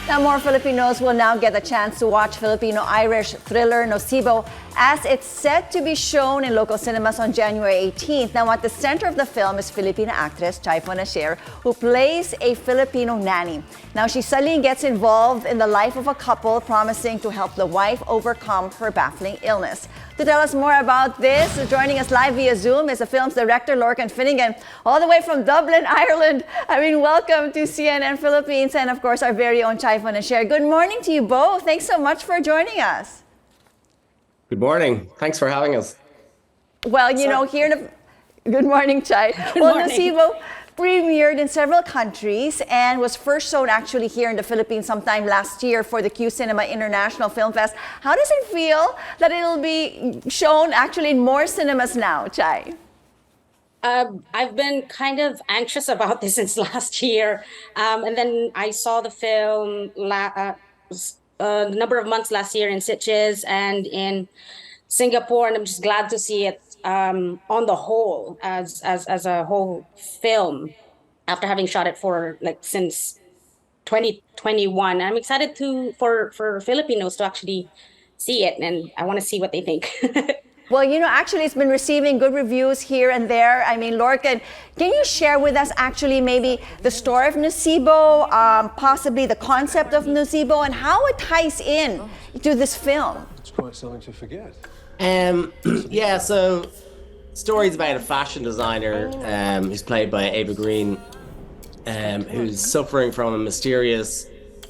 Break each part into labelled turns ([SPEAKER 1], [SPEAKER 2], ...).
[SPEAKER 1] Now, more Filipinos will now get a chance to watch Filipino Irish thriller Nocebo as it's set to be shown in local cinemas on January 18th. Now, at the center of the film is Filipina actress Chai Fonacier, who plays a Filipino nanny. Now, she suddenly gets involved in the life of a couple, promising to help the wife overcome her baffling illness. To tell us more about this, joining us live via Zoom is the film's director, Lorcan Finnegan, all the way from Dublin, Ireland. Welcome to CNN Philippines, and of course, our very own Chai Fonacier. Good morning to you both. Thanks so much for joining us.
[SPEAKER 2] Good morning. Thanks for having us.
[SPEAKER 1] Well, good morning, Chai.
[SPEAKER 3] Good morning.
[SPEAKER 1] Nocebo premiered in several countries and was first shown actually here in the Philippines sometime last year for the Q Cinema International Film Fest. How does it feel that it'll be shown actually in more cinemas now, Chai?
[SPEAKER 3] I've been kind of anxious about this since last year. And then I saw the film a number of months last year in Sitges and in Singapore, and I'm just glad to see it on the whole as a whole film after having shot it for since 2021. I'm excited for Filipinos to actually see it, and I want to see what they think.
[SPEAKER 1] Well, actually it's been receiving good reviews here and there. Lorcan, can you share with us actually maybe the story of Nocebo, possibly the concept of Nocebo, and how it ties in to this film?
[SPEAKER 4] It's quite something to forget.
[SPEAKER 2] Yeah, so story's about a fashion designer who's played by Ava Green, who's suffering from a mysterious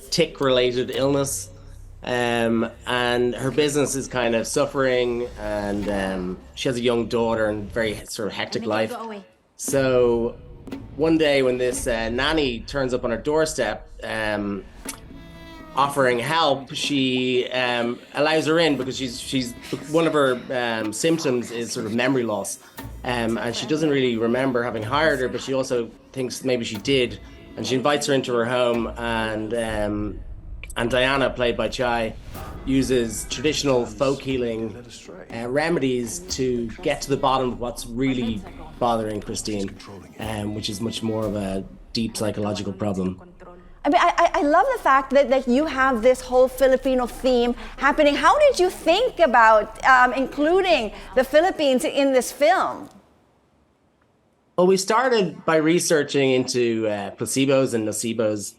[SPEAKER 2] tick-related illness. And her business is kind of suffering, and she has a young daughter and very sort of hectic life. So one day when this nanny turns up on her doorstep offering help, she allows her in because she's one of her symptoms is sort of memory loss, and she doesn't really remember having hired her, but she also thinks maybe she did, and she invites her into her home, and Diana, played by Chai, uses traditional folk healing remedies to get to the bottom of what's really bothering Christine, which is much more of a deep psychological problem.
[SPEAKER 1] I love the fact that you have this whole Filipino theme happening. How did you think about including the Philippines in this film?
[SPEAKER 2] Well, we started by researching into placebos and nocebos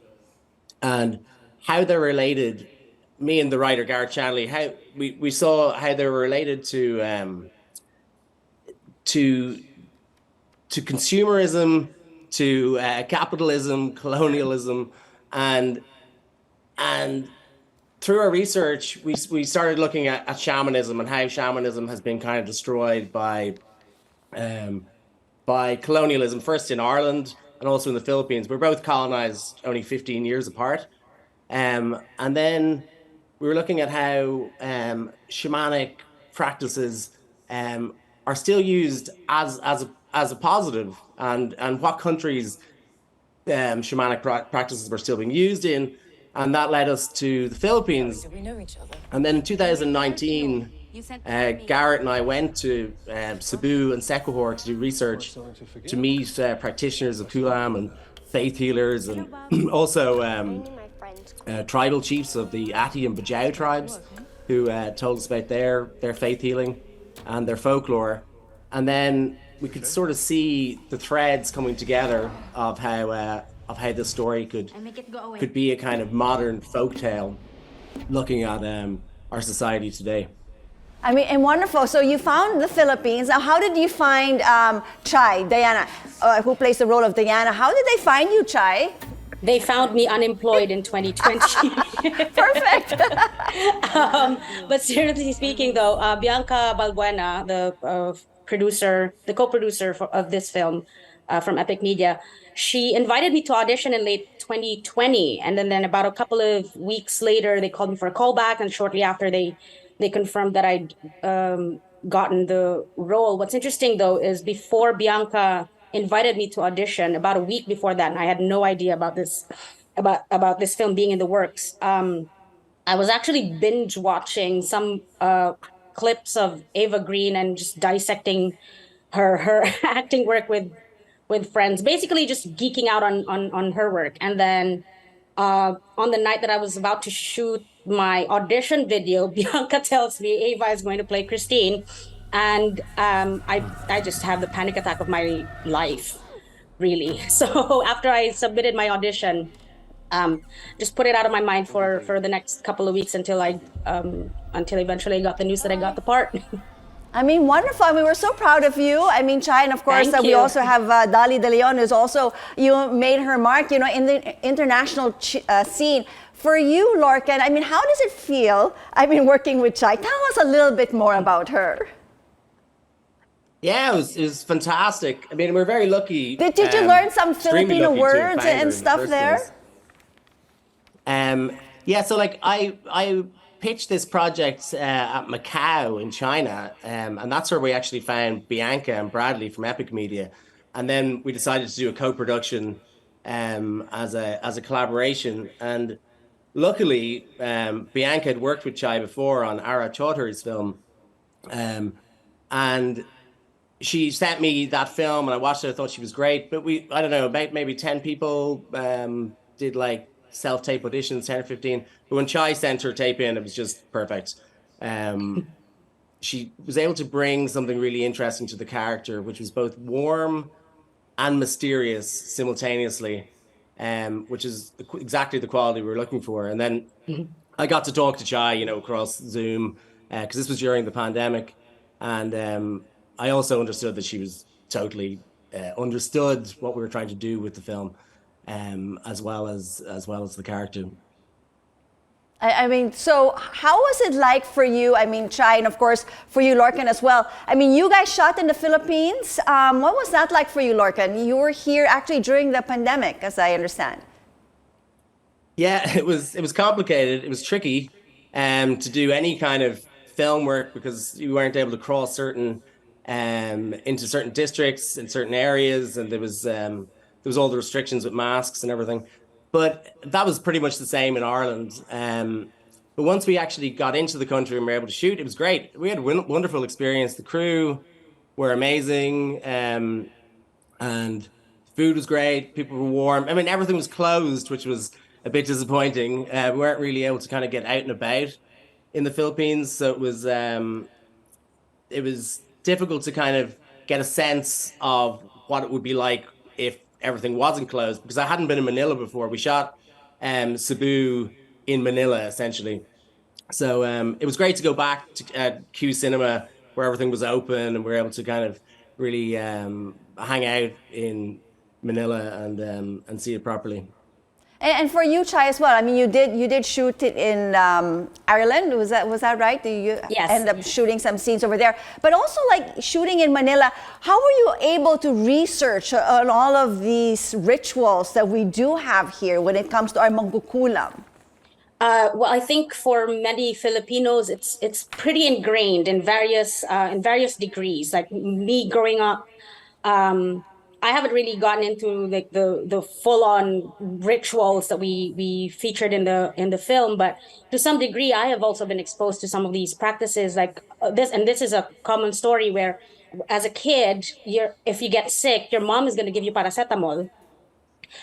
[SPEAKER 2] and how they're related. Me and the writer Garrett Chanley, how we saw how they were related to consumerism, to capitalism, colonialism, and through our research, we started looking at shamanism and how shamanism has been kind of destroyed by colonialism, first in Ireland and also in the Philippines. We're both colonized only 15 years apart. And then we were looking at how shamanic practices are still used as a positive, and what countries shamanic practices were still being used in, and that led us to the Philippines. And then in 2019, Garrett and I went to Cebu and Sequoia to do research, to meet practitioners of Kulam and faith healers, and also tribal chiefs of the Ati and Bajau tribes, who told us about their faith healing and their folklore. And then we could sort of see the threads coming together of how this story could be a kind of modern folktale looking at our society today.
[SPEAKER 1] And wonderful. So you found the Philippines. Now, how did you find Chai, Diana, who plays the role of Diana? How did they find you, Chai?
[SPEAKER 3] They found me unemployed in 2020.
[SPEAKER 1] Perfect.
[SPEAKER 3] But seriously speaking, though, Bianca Balbuena, the co-producer of this film from Epic Media, she invited me to audition in late 2020. And then about a couple of weeks later, they called me for a callback. And shortly after, they confirmed that I'd gotten the role. What's interesting, though, is before Bianca invited me to audition, about a week before that, and I had no idea about this film being in the works. I was actually binge watching some clips of Ava Green and just dissecting her acting work with friends, basically just geeking out on her work. And then on the night that I was about to shoot my audition video, Bianca tells me Ava is going to play Christine, and I just have the panic attack of my life, really. So after I submitted my audition, just put it out of my mind for the next couple of weeks until eventually I got the news that I got the part.
[SPEAKER 1] I mean, wonderful. I mean, we're so proud of you. I mean, Chai, and of course,
[SPEAKER 3] Thank
[SPEAKER 1] we
[SPEAKER 3] you.
[SPEAKER 1] also have Dali De Leon, who's also, you made her mark, you know, in the international scene. For you, Lorcan, I mean, how does it feel, I mean, working with Chai? Tell us a little bit more about her.
[SPEAKER 2] Yeah, it was fantastic. I mean, we're very lucky.
[SPEAKER 1] Did you learn some
[SPEAKER 2] extremely
[SPEAKER 1] Filipino
[SPEAKER 2] lucky to have
[SPEAKER 1] words
[SPEAKER 2] found her in
[SPEAKER 1] and
[SPEAKER 2] the
[SPEAKER 1] stuff
[SPEAKER 2] first
[SPEAKER 1] there?
[SPEAKER 2] place. Yeah, so like I pitched this project at Macau in China, and that's where we actually found Bianca and Bradley from Epic Media, and then we decided to do a co-production as a collaboration. And luckily, Bianca had worked with Chai before on Ara Chaudhury's film, and she sent me that film, and I watched it. I thought she was great, but I don't know, about maybe 10 people did like self-tape auditions, 10 or 15. But when Chai sent her tape in, it was just perfect. She was able to bring something really interesting to the character, which was both warm and mysterious simultaneously, which is exactly the quality we were looking for. And then I got to talk to Chai, you know, across Zoom, because this was during the pandemic. And I also understood that she was totally understood what we were trying to do with the film, as well as the character.
[SPEAKER 1] I mean, so how was it like for you? I mean, Chai, and of course for you, Lorcan, as well. I mean, you guys shot in the Philippines. What was that like for you, Lorcan? You were here actually during the pandemic, as I understand.
[SPEAKER 2] Yeah, it was complicated. It was tricky to do any kind of film work because you weren't able to cross into certain districts in certain areas, and there was all the restrictions with masks and everything. But that was pretty much the same in Ireland. But once we actually got into the country and were able to shoot, it was great. We had a wonderful experience. The crew were amazing, and food was great. People were warm. I mean, everything was closed, which was a bit disappointing. We weren't really able to kind of get out and about in the Philippines, so it was difficult to kind of get a sense of what it would be like if everything wasn't closed, because I hadn't been in Manila before. We shot Cebu in Manila, essentially. So it was great to go back to Q Cinema, where everything was open and we were able to kind of really hang out in Manila and see it properly.
[SPEAKER 1] And for you, Chai, as well. I mean, you did shoot it in Ireland. Was that right? You
[SPEAKER 3] Yes.
[SPEAKER 1] ended up shooting some scenes over there. But also, like shooting in Manila, how were you able to research on all of these rituals that we do have here when it comes to our mangkukulam?
[SPEAKER 3] Well, I think for many Filipinos, it's pretty ingrained in various degrees. Like me growing up, I haven't really gotten into like the full on rituals that we featured in the film, but to some degree, I have also been exposed to some of these practices. Like this is a common story where, as a kid, if you get sick, your mom is going to give you paracetamol,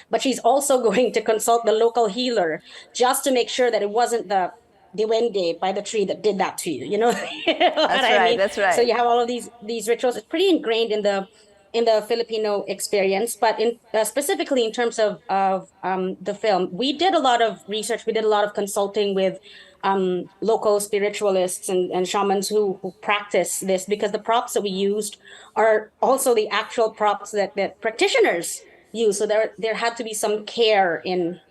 [SPEAKER 3] but she's also going to consult the local healer just to make sure that it wasn't the duende by the tree that did that to you. You know,
[SPEAKER 1] That's right. That's right.
[SPEAKER 3] So you have all of these rituals. It's pretty ingrained in the Filipino experience, but specifically in terms of the film, we did a lot of research. We did a lot of consulting with local spiritualists and shamans who practice this, because the props that we used are also the actual props that practitioners use. So there had to be some care in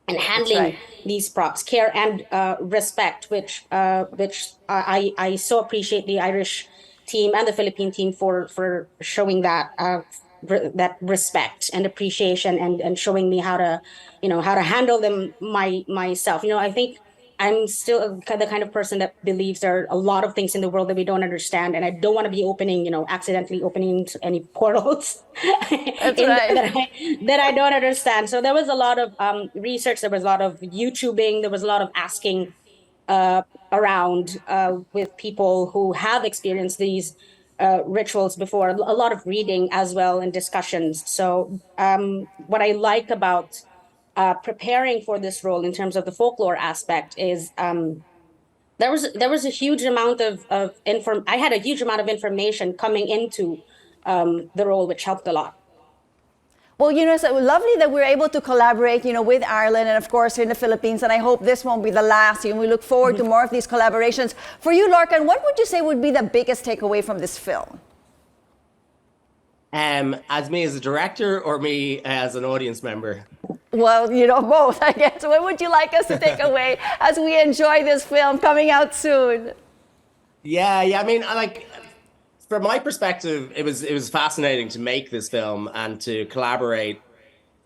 [SPEAKER 3] handling these props, care and respect, which I so appreciate the Irish team and the Philippine team for showing that that respect and appreciation and showing me how to handle them myself. I think I'm still the kind of person that believes there are a lot of things in the world that we don't understand, and I don't want to be accidentally opening any portals
[SPEAKER 1] That's right.
[SPEAKER 3] that I don't understand. So there was a lot of research, there was a lot of YouTubing, there was a lot of asking around with people who have experienced these rituals before, a lot of reading as well and discussions. So what I like about preparing for this role in terms of the folklore aspect is there was a huge amount of I had a huge amount of information coming into the role, which helped a lot.
[SPEAKER 1] Well, so lovely that we're able to collaborate, with Ireland and of course here in the Philippines. And I hope this won't be the last. And we look forward to more of these collaborations. For you, Lorcan, what would you say would be the biggest takeaway from this film?
[SPEAKER 2] As me as a director or me as an audience member?
[SPEAKER 1] Well, both, I guess. What would you like us to take away as we enjoy this film coming out soon?
[SPEAKER 2] Yeah. I mean, from my perspective, it was fascinating to make this film and to collaborate,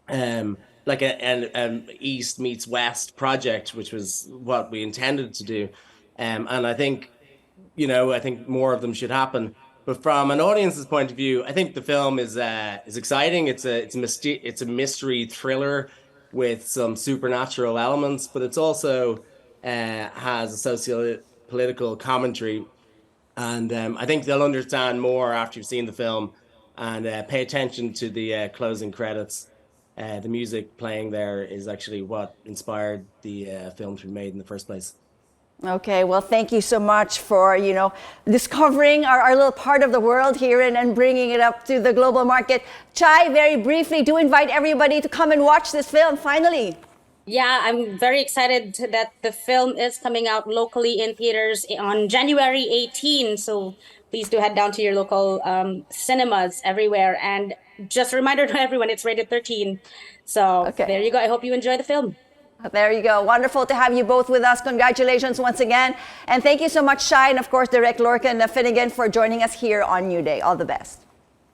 [SPEAKER 2] like an East meets West project, which was what we intended to do, and I think, I think more of them should happen. But from an audience's point of view, I think the film is exciting. It's a mystery thriller with some supernatural elements, but it's also has a socio-political commentary. And I think they'll understand more after you've seen the film and pay attention to the closing credits. The music playing there is actually what inspired the film to be made in the first place.
[SPEAKER 1] Okay, well, thank you so much for, discovering our little part of the world here and bringing it up to the global market. Chai, very briefly, do invite everybody to come and watch this film, finally.
[SPEAKER 3] Yeah, I'm very excited that the film is coming out locally in theaters on January 18. So please do head down to your local cinemas everywhere. And just a reminder to everyone, it's rated 13. So There you go. I hope you enjoy the film.
[SPEAKER 1] There you go. Wonderful to have you both with us. Congratulations once again. And thank you so much, Chai, and of course, Direct Lorcan Finnegan for joining us here on New Day. All the best.